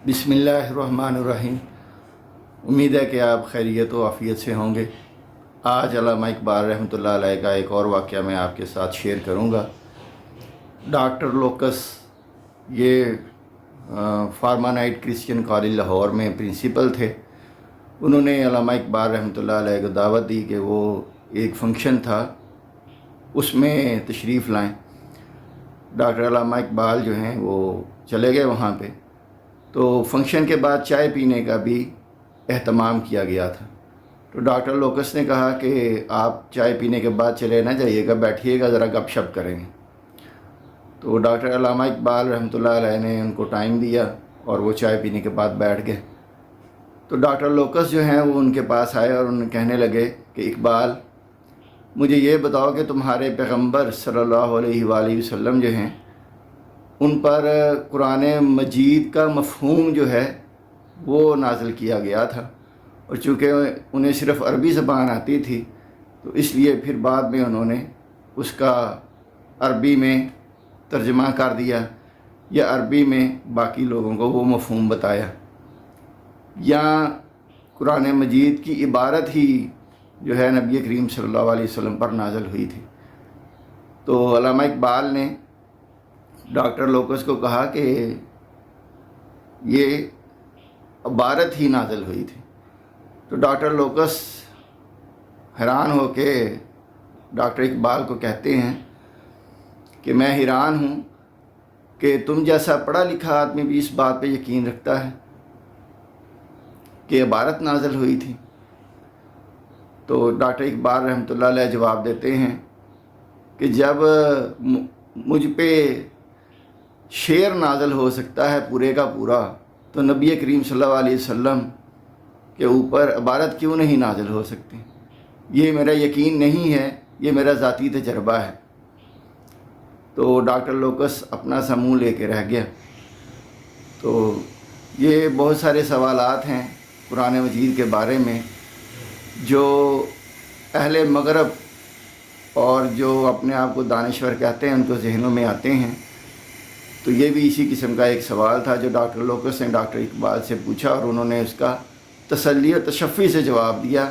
बिस्मिल्लाहिर्रहमानिर्रहीम। उम्मीद है कि आप खैरियत व आफ़ियत से होंगे। आज अल्लामा इकबाल रहमतुल्लाह अलैह का एक और वाक़या मैं आपके साथ शेयर करूँगा। डॉक्टर लोकस ये फार्मानाइट क्रिश्चियन कॉलेज लाहौर में प्रिंसिपल थे। उन्होंने अल्लामा इकबाल रहमतुल्लाह अलैह को दावत दी कि वो एक फ़ंक्शन था उसमें तशरीफ़ लाएँ। डॉक्टर अल्लामा इकबाल जो हैं वो चले गए वहाँ पे। तो फंक्शन के बाद चाय पीने का भी एहतमाम किया गया था। तो डॉक्टर लोकस ने कहा कि आप चाय पीने के बाद चले ना जाइएगा, बैठिएगा, ज़रा गपशप करेंगे। तो डॉक्टर अल्लामा इकबाल रहमतुल्लाह अलैह ने उनको टाइम दिया और वो चाय पीने के बाद बैठ गए। तो डॉक्टर लोकस जो हैं वो उनके पास आए और उन्हें कहने लगे कि इकबाल, मुझे ये बताओ कि तुम्हारे पैगम्बर सल्लल्लाहु अलैहि वसल्लम जो हैं उन पर कुरान मजीद का मफ़हूम जो है वो नाज़िल किया गया था, और चूँकि उन्हें सिर्फ़ अरबी ज़बान आती थी तो इसलिए फिर बाद में उन्होंने उसका अरबी में तर्जमा कर दिया या अरबी में बाकी लोगों को वो मफ़हूम बताया, या कुरान मजीद की इबारत ही जो है नबी करीम सल्लल्लाहु अलैहि वसल्लम पर नाज़िल हुई थी। तो अल्लामा इकबाल ने डॉक्टर लोकस को कहा कि ये इबारत ही नाज़िल हुई थी। तो डॉक्टर लोकस हैरान हो के डॉक्टर इकबाल को कहते हैं कि मैं हैरान हूँ कि तुम जैसा पढ़ा लिखा आदमी भी इस बात पे यकीन रखता है कि इबारत नाज़िल हुई थी। तो डॉक्टर इकबाल रहमतुल्लाह अलैह जवाब देते हैं कि जब मुझ पे शेर नाज़िल हो सकता है पूरे का पूरा, तो नबी करीम सल्लल्लाहु अलैहि वसल्लम के ऊपर इबारत क्यों नहीं नाज़िल हो सकती। ये मेरा यकीन नहीं है, ये मेरा ज़ाती तजर्बा है। तो डॉक्टर लोकस अपना सा मुँह लेके रह गया। तो ये बहुत सारे सवालात हैं कुरान मजीद के बारे में जो अहले मगरब और जो अपने आप को दानिश्वर कहते हैं उनको जहनों में आते हैं। तो ये भी इसी किस्म का एक सवाल था जो डॉक्टर लोकस ने डॉक्टर इकबाल से पूछा और उन्होंने उसका तसल्ली और तशफ़ी से जवाब दिया